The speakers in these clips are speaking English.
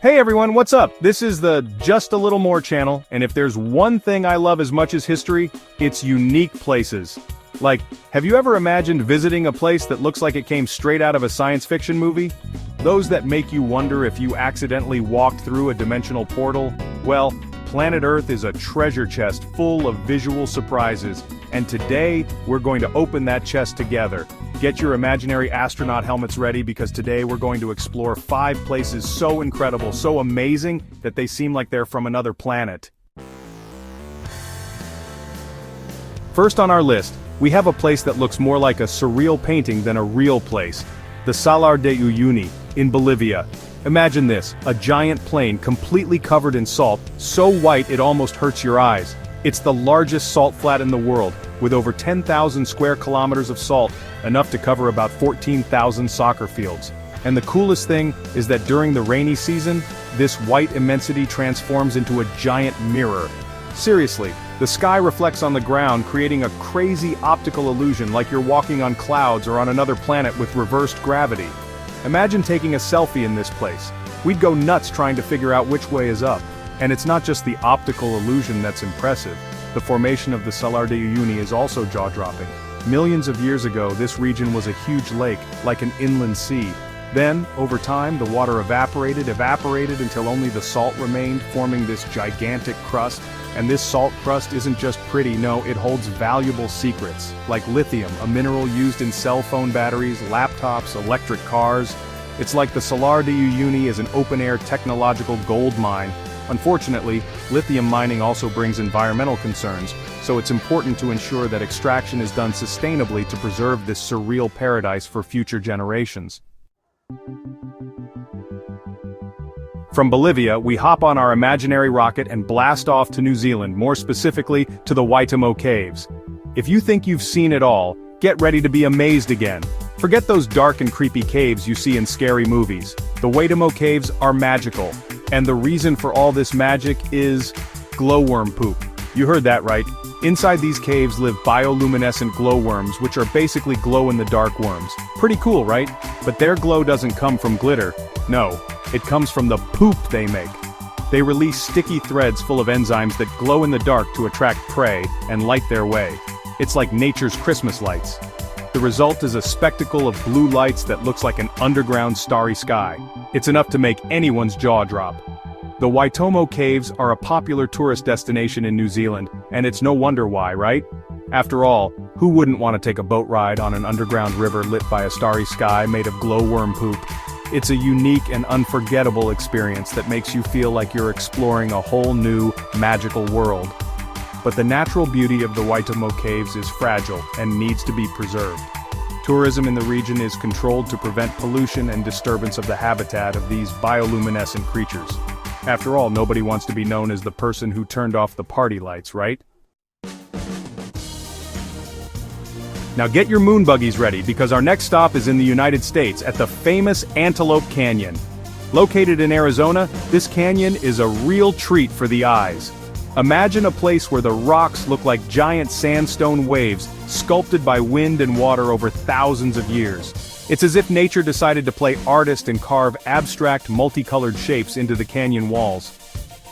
Hey everyone, what's up? This is the Just a Little More channel, and if there's one thing I love as much as history, it's unique places. Like, have you ever imagined visiting a place that looks like it came straight out of a science fiction movie? Those that make you wonder if you accidentally walked through a dimensional portal? Well, planet Earth is a treasure chest full of visual surprises, and today, we're going to open that chest together. Get your imaginary astronaut helmets ready because today we're going to explore 5 places so incredible, so amazing, that they seem like they're from another planet. First on our list, we have a place that looks more like a surreal painting than a real place. The Salar de Uyuni, in Bolivia. Imagine this, a giant plain completely covered in salt, so white it almost hurts your eyes. It's the largest salt flat in the world, with over 10,000 square kilometers of salt, enough to cover about 14,000 soccer fields. And the coolest thing is that during the rainy season, this white immensity transforms into a giant mirror. Seriously, the sky reflects on the ground, creating a crazy optical illusion like you're walking on clouds or on another planet with reversed gravity. Imagine taking a selfie in this place. We'd go nuts trying to figure out which way is up. And it's not just the optical illusion that's impressive. The formation of the Salar de Uyuni is also jaw-dropping. Millions of years ago, this region was a huge lake, like an inland sea. Then, over time, the water evaporated until only the salt remained, forming this gigantic crust. And this salt crust isn't just pretty, no, it holds valuable secrets, like lithium, a mineral used in cell phone batteries, laptops, electric cars. It's like the Salar de Uyuni is an open-air technological gold mine. Unfortunately, lithium mining also brings environmental concerns, so it's important to ensure that extraction is done sustainably to preserve this surreal paradise for future generations. From Bolivia, we hop on our imaginary rocket and blast off to New Zealand, more specifically to the Waitomo caves. If you think you've seen it all, get ready to be amazed again. Forget those dark and creepy caves you see in scary movies. The Waitomo caves are magical. And the reason for all this magic is glowworm poop. You heard that right. Inside these caves live bioluminescent glowworms, which are basically glow-in-the-dark worms. Pretty cool, right? But their glow doesn't come from glitter. No, it comes from the poop they make. They release sticky threads full of enzymes that glow in the dark to attract prey and light their way. It's like nature's Christmas lights. The result is a spectacle of blue lights that looks like an underground starry sky. It's enough to make anyone's jaw drop. The Waitomo Caves are a popular tourist destination in New Zealand, and it's no wonder why, right? After all, who wouldn't want to take a boat ride on an underground river lit by a starry sky made of glowworm poop? It's a unique and unforgettable experience that makes you feel like you're exploring a whole new, magical world. But the natural beauty of the Waitomo Caves is fragile and needs to be preserved. Tourism in the region is controlled to prevent pollution and disturbance of the habitat of these bioluminescent creatures. After all, nobody wants to be known as the person who turned off the party lights, right? Now get your moon buggies ready because our next stop is in the United States at the famous Antelope Canyon. Located in Arizona, this canyon is a real treat for the eyes. Imagine a place where the rocks look like giant sandstone waves, sculpted by wind and water over thousands of years. It's as if nature decided to play artist and carve abstract, multicolored shapes into the canyon walls.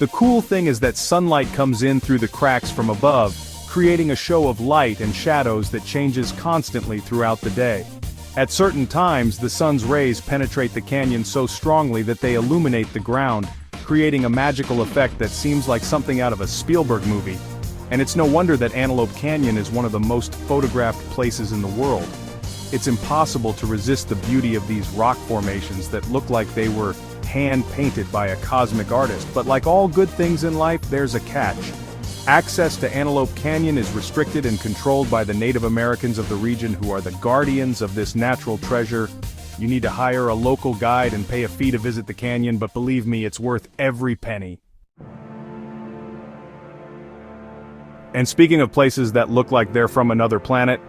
The cool thing is that sunlight comes in through the cracks from above, creating a show of light and shadows that changes constantly throughout the day. At certain times, the sun's rays penetrate the canyon so strongly that they illuminate the ground, creating a magical effect that seems like something out of a Spielberg movie. And it's no wonder that Antelope Canyon is one of the most photographed places in the world. It's impossible to resist the beauty of these rock formations that look like they were hand-painted by a cosmic artist, but like all good things in life, there's a catch. Access to Antelope Canyon is restricted and controlled by the Native Americans of the region who are the guardians of this natural treasure. You need to hire a local guide and pay a fee to visit the canyon, but believe me, it's worth every penny. And speaking of places that look like they're from another planet,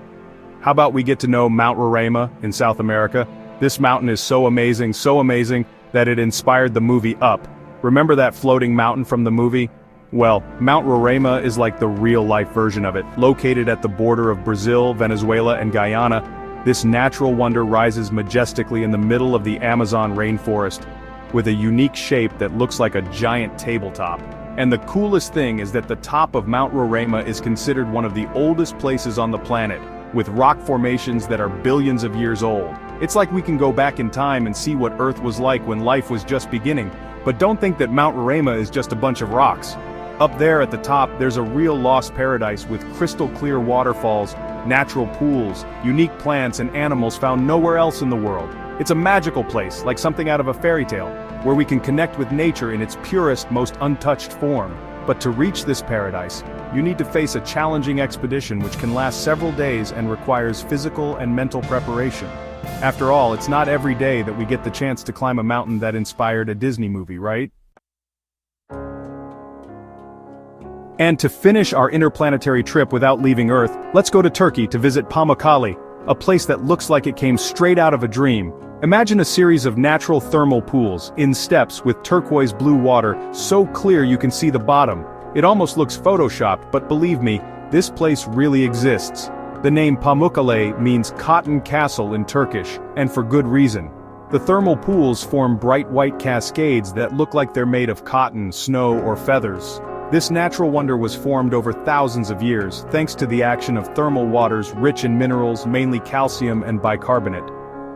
how about we get to know Mount Roraima in South America? This mountain is so amazing that it inspired the movie Up. Remember that floating mountain from the movie? Well, Mount Roraima is like the real-life version of it. Located at the border of Brazil, Venezuela, and Guyana, this natural wonder rises majestically in the middle of the Amazon rainforest. with a unique shape that looks like a giant tabletop. And the coolest thing is that the top of Mount Roraima is considered one of the oldest places on the planet, with rock formations that are billions of years old. It's like we can go back in time and see what Earth was like when life was just beginning, but don't think that Mount Roraima is just a bunch of rocks. Up there at the top, there's a real lost paradise with crystal clear waterfalls, natural pools, unique plants and animals found nowhere else in the world. It's a magical place, like something out of a fairy tale, where we can connect with nature in its purest, most untouched form. But to reach this paradise, you need to face a challenging expedition which can last several days and requires physical and mental preparation. After all, it's not every day that we get the chance to climb a mountain that inspired a Disney movie, right? And to finish our interplanetary trip without leaving Earth, let's go to Turkey to visit Pamukkale, a place that looks like it came straight out of a dream. Imagine a series of natural thermal pools, in steps with turquoise blue water, so clear you can see the bottom. It almost looks photoshopped, but believe me, this place really exists. The name Pamukkale means cotton castle in Turkish, and for good reason. The thermal pools form bright white cascades that look like they're made of cotton, snow, or feathers. This natural wonder was formed over thousands of years, thanks to the action of thermal waters rich in minerals, mainly calcium and bicarbonate.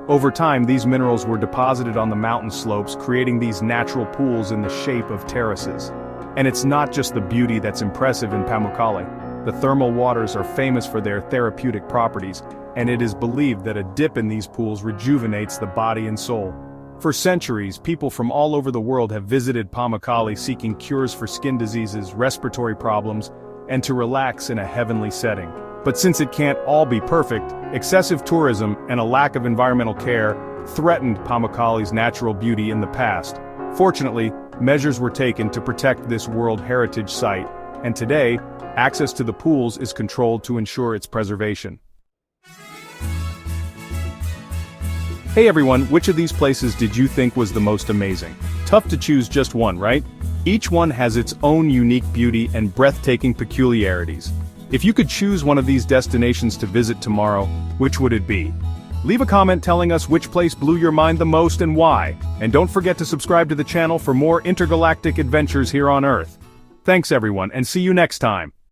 Over time, these minerals were deposited on the mountain slopes, creating these natural pools in the shape of terraces. And it's not just the beauty that's impressive in Pamukkale. The thermal waters are famous for their therapeutic properties, and it is believed that a dip in these pools rejuvenates the body and soul. For centuries, people from all over the world have visited Pamukkale seeking cures for skin diseases, respiratory problems, and to relax in a heavenly setting. But since it can't all be perfect, excessive tourism and a lack of environmental care threatened Pamukkale's natural beauty in the past. Fortunately, measures were taken to protect this World Heritage Site, and today, access to the pools is controlled to ensure its preservation. Hey everyone, which of these places did you think was the most amazing? Tough to choose just one, right? Each one has its own unique beauty and breathtaking peculiarities. If you could choose one of these destinations to visit tomorrow, which would it be? Leave a comment telling us which place blew your mind the most and why. And don't forget to subscribe to the channel for more intergalactic adventures here on Earth. Thanks everyone, and see you next time.